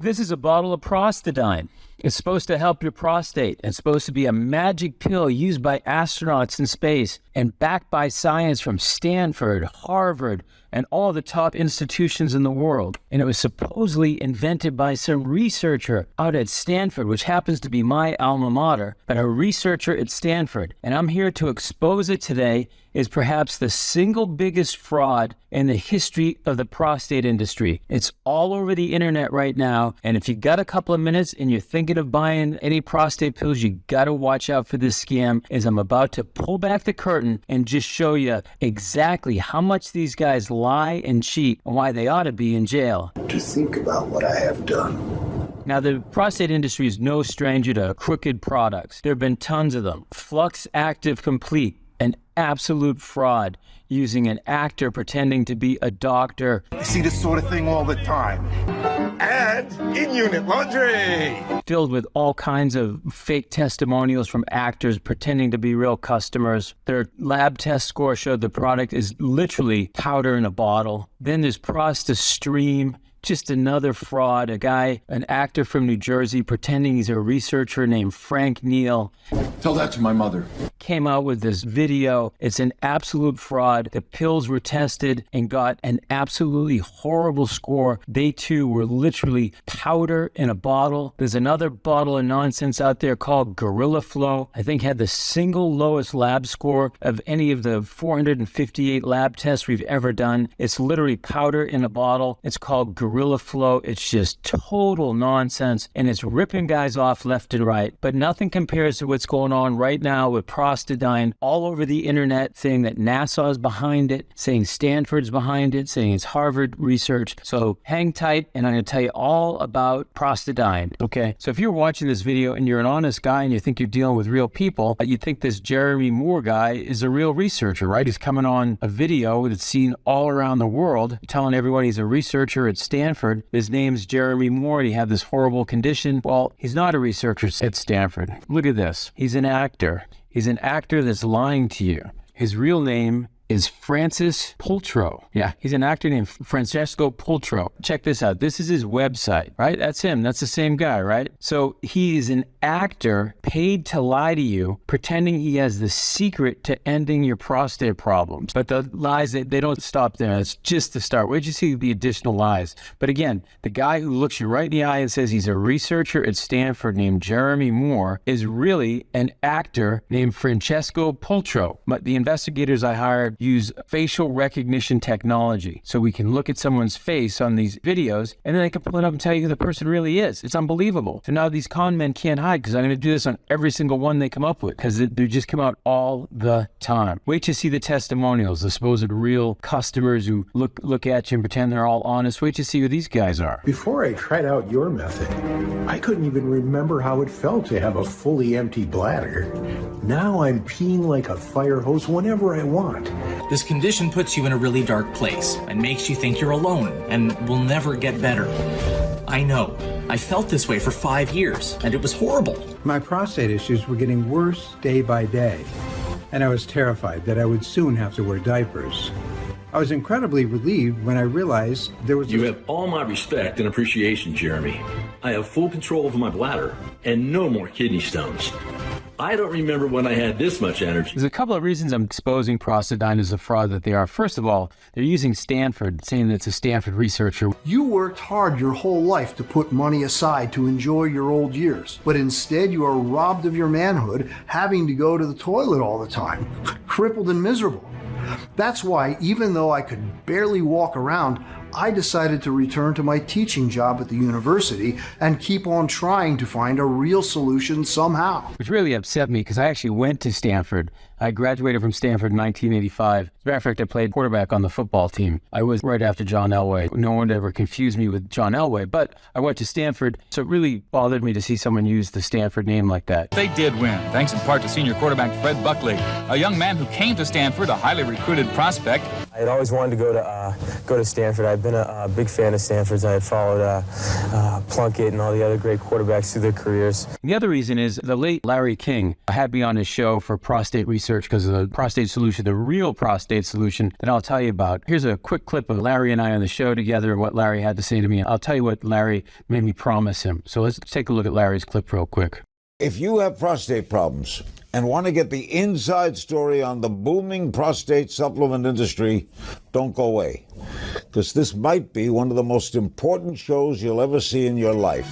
This is a bottle of ProstaDine. It's supposed to help your prostate. It's supposed to be a magic pill used by astronauts in space and backed by science from Stanford, Harvard, and all the top institutions in the world. And it was supposedly invented by some researcher out at Stanford, which happens to be my alma mater, but a researcher at Stanford. And I'm here to expose it today is perhaps the single biggest fraud in the history of the prostate industry. It's all over the internet right now. And if you got a couple of minutes and you're thinking of buying any prostate pills, you got to watch out for this scam, as I'm about to pull back the curtain and just show you exactly how much these guys lie and cheat and why they ought to be in jail. To think about what I have done. Now, the prostate industry is no stranger to crooked products. There have been tons of them. Flux Active Complete, an absolute fraud, using an actor pretending to be a doctor. I see this sort of thing all the time. And in-unit laundry! Filled with all kinds of fake testimonials from actors pretending to be real customers. Their lab test score showed the product is literally powder in a bottle. Then there's ProstaStream. Just another fraud, a guy, an actor from New Jersey, pretending he's a researcher named Frank Neal. Tell that to my mother. Came out with this video. It's an absolute fraud. The pills were tested and got an absolutely horrible score. They too were literally powder in a bottle. There's another bottle of nonsense out there called Gorilla Flow. I think had the single lowest lab score of any of the 458 lab tests we've ever done. It's literally powder in a bottle. It's called Gorilla Flow. It's just total nonsense, and it's ripping guys off left and right. But nothing compares to what's going on right now with ProstaDine all over the internet, saying that NASA is behind it, saying Stanford's behind it, saying it's Harvard research. So hang tight, and I'm going to tell you all about ProstaDine. Okay, so if you're watching this video and you're an honest guy and you think you're dealing with real people, you think this Jeremy Moore guy is a real researcher, right? He's coming on a video that's seen all around the world, telling everyone he's a researcher at Stanford. His name's Jeremy Moore, and he had this horrible condition. Well, he's not a researcher at Stanford. Look at this. He's an actor. He's an actor that's lying to you. His real name is Francis Pultro. Yeah, he's an actor named Francesco Pultro. Check this out. This is his website, right? That's him. That's the same guy, right? So he is an actor paid to lie to you, pretending he has the secret to ending your prostate problems. But the lies, they don't stop there. It's just the start. Where'd you see the additional lies? But again, the guy who looks you right in the eye and says he's a researcher at Stanford named Jeremy Moore is really an actor named Francesco Pultro. But the investigators I hired use facial recognition technology, so we can look at someone's face on these videos and then they can pull it up and tell you who the person really is. It's unbelievable. So now these con men can't hide, because I'm going to do this on every single one they come up with, because they just come out all the time. Wait to see the testimonials, the supposed real customers who look at you and pretend they're all honest. Wait to see who these guys are. Before I tried out your method, I couldn't even remember how it felt to have a fully empty bladder. Now I'm peeing like a fire hose whenever I want. This condition puts you in a really dark place and makes you think you're alone and will never get better. I know. I felt this way for 5 years, and it was horrible. My prostate issues were getting worse day by day, and I was terrified that I would soon have to wear diapers. I was incredibly relieved when I realized there was... You have all my respect and appreciation, Jeremy. I have full control over my bladder and no more kidney stones. I don't remember when I had this much energy. There's a couple of reasons I'm exposing ProstaDine as a fraud that they are. First of all, they're using Stanford, saying that it's a Stanford researcher. You worked hard your whole life to put money aside to enjoy your old years, but instead you are robbed of your manhood, having to go to the toilet all the time, crippled and miserable. That's why, even though I could barely walk around, I decided to return to my teaching job at the university and keep on trying to find a real solution somehow. Which really upset me, because I actually went to Stanford. I graduated from Stanford in 1985. As a matter of fact, I played quarterback on the football team. I was right after John Elway. No one ever confused me with John Elway, but I went to Stanford, so it really bothered me to see someone use the Stanford name like that. They did win, thanks in part to senior quarterback Fred Buckley, a young man who came to Stanford, a highly recruited prospect. I had always wanted to go to Stanford. I've been a big fan of Stanford's. I had followed Plunkett and all the other great quarterbacks through their careers. And the other reason is the late Larry King had me on his show for prostate research research because of the prostate solution, the real prostate solution that I'll tell you about. Here's a quick clip of Larry and I on the show together and what Larry had to say to me. I'll tell you what Larry made me promise him. So let's take a look at Larry's clip real quick. If you have prostate problems and want to get the inside story on the booming prostate supplement industry, don't go away, because this might be one of the most important shows you'll ever see in your life.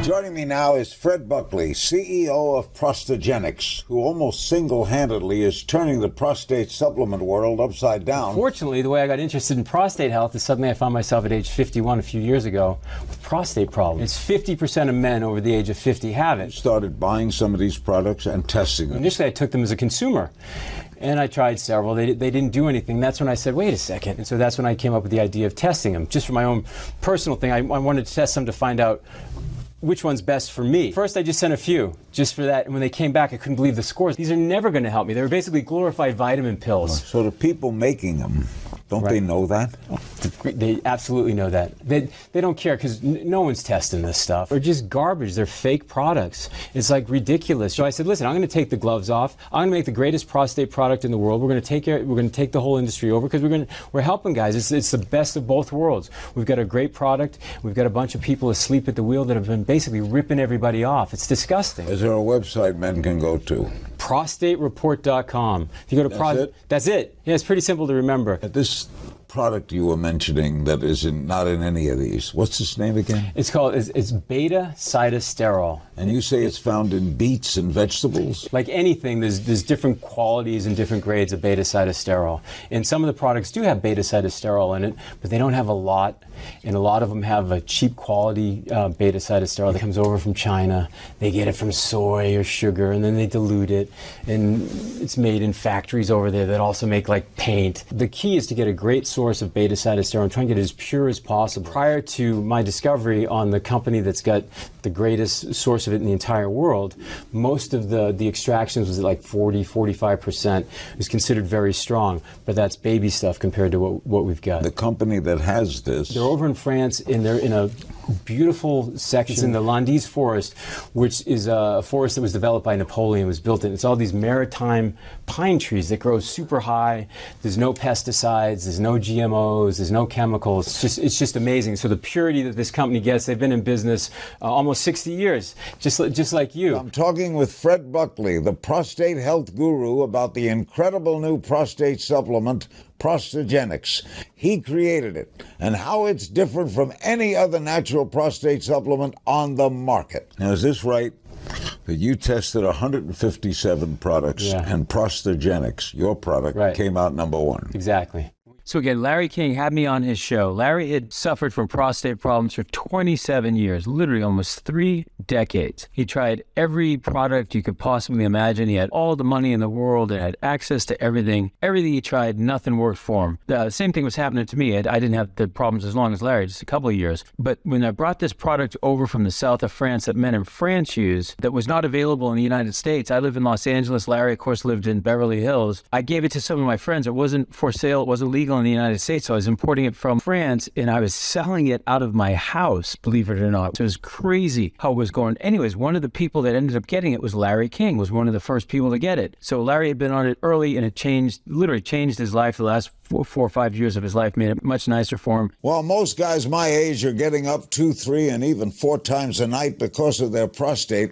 Joining me now is Fred Buckley, CEO of prostagenics, who almost single-handedly is turning the prostate supplement world upside down. Fortunately, the way I got interested in prostate health is suddenly I found myself at age 51 a few years ago with prostate problems. It's 50% of men over the age of 50 have it. Started buying some of these products and testing them. Initially, I took them as a consumer. And I tried several. They didn't do anything. That's when I said, wait a second. And so that's when I came up with the idea of testing them. Just for my own personal thing, I wanted to test them to find out which one's best for me. First, I just sent a few, just for that. And when they came back, I couldn't believe the scores. These are never going to help me. They were basically glorified vitamin pills. So the people making them, don't they know that? They absolutely know that. They don't care because no one's testing this stuff. They're just garbage. They're fake products. It's like ridiculous. So I said, listen, I'm going to take the gloves off. I'm going to make the greatest prostate product in the world. We're going to take the whole industry over because we're helping guys. It's the best of both worlds. We've got a great product. We've got a bunch of people asleep at the wheel that have been basically ripping everybody off. It's disgusting. Is there a website men can go to? ProstateReport.com. If you go to that's it. Yeah, it's pretty simple to remember. This product you were mentioning that is not in any of these, what's its name again? It's called it's beta-cytosterol. And you say it's found in beets and vegetables? Like anything, there's different qualities and different grades of beta-cytosterol. And some of the products do have beta-cytosterol in it, but they don't have a lot. And a lot of them have a cheap quality beta-cytosterol that comes over from China. They get it from soy or sugar, and then they dilute it. And it's made in factories over there that also make like paint. The key is to get a great source of beta-cytosterol and try and get it as pure as possible. Prior to my discovery on the company that's got the greatest source of it in the entire world, most of the extractions was like 40-45%. It was considered very strong, but that's baby stuff compared to what we've got. The company that has this, they're over in France, and they're in a beautiful section in the Landes forest, which is a forest that was developed by Napoleon, was built in. It's all these maritime pine trees that grow super high. There's no pesticides, there's no GMOs, there's no chemicals. It's just amazing. So the purity that this company gets, they've been in business almost 60 years, just like you. I'm talking with Fred Buckley, the prostate health guru, about the incredible new prostate supplement, prostagenics. He created it, and how it's different from any other natural prostate supplement on the market. Now, is this right? That you tested 157 products, and prostagenics, your product, came out number one. Exactly. So again, Larry King had me on his show. Larry had suffered from prostate problems for 27 years, literally almost 3 decades. He tried every product you could possibly imagine. He had all the money in the world and had access to everything. Everything he tried, nothing worked for him. The same thing was happening to me. I didn't have the problems as long as Larry, just a couple of years. But when I brought this product over from the south of France that men in France use, that was not available in the United States. I live in Los Angeles. Larry, of course, lived in Beverly Hills. I gave it to some of my friends. It wasn't for sale. It wasn't legal in the United States, so I was importing it from France, and I was selling it out of my house, believe it or not. So it was crazy how it was going. Anyways, one of the people that ended up getting it was Larry King, was one of the first people to get it. So Larry had been on it early, and it literally changed his life. The last 4 or 5 years of his life made it much nicer for him. Well, most guys my age are getting up 2, 3, and even 4 times a night because of their prostate.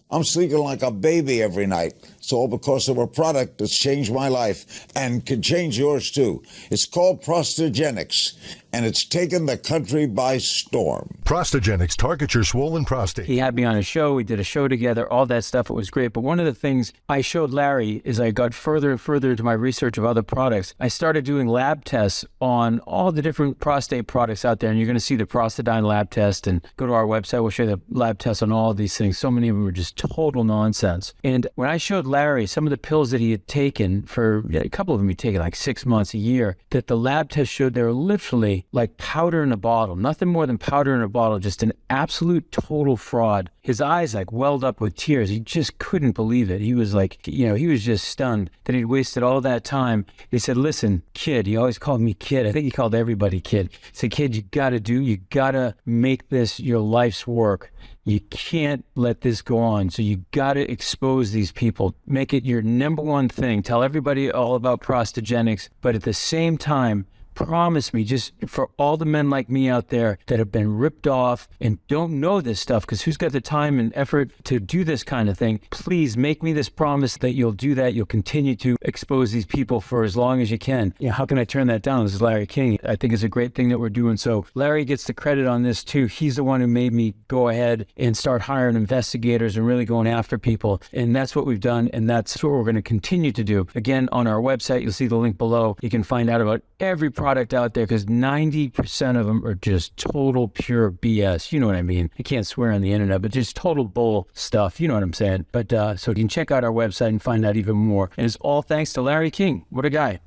I'm sleeping like a baby every night. It's all because of a product that's changed my life and can change yours too. It's called prostagenics, and it's taken the country by storm. Prostagenics targets your swollen prostate. He had me on a show. We did a show together, all that stuff. It was great. But one of the things I showed Larry is I got further and further into my research of other products. I started doing lab tests on all the different prostate products out there. And you're going to see the ProstaDine lab test, and go to our website. We'll show you the lab tests on all of these things. So many of them were just total nonsense. And when I showed Larry some of the pills that he had taken for, a couple of them he'd taken like 6 months, a year, that the lab test showed they were literally like powder in a bottle, nothing more than powder in a bottle, just an absolute total fraud. His eyes like welled up with tears. He just couldn't believe it. He was like, he was just stunned that he'd wasted all that time. He said, listen, kid, kid. He always called me kid. I think he called everybody kid. He said, kid, you gotta make this your life's work. You can't let this go on. So you got to expose these people. Make it your number one thing. Tell everybody all about prostagenics. But at the same time, promise me, just for all the men like me out there that have been ripped off and don't know this stuff, because who's got the time and effort to do this kind of thing? Please make me this promise that you'll do that. You'll continue to expose these people for as long as you can. How can I turn that down? This is Larry King. I think it's a great thing that we're doing. So Larry gets the credit on this too. He's the one who made me go ahead and start hiring investigators and really going after people. And that's what we've done. And that's what we're going to continue to do. Again, on our website, you'll see the link below. You can find out about every product out there, because 90% of them are just total pure BS. You know what I mean? I can't swear on the internet, but just total bull stuff. You know what I'm saying? But so you can check out our website and find out even more. And it's all thanks to Larry King. What a guy.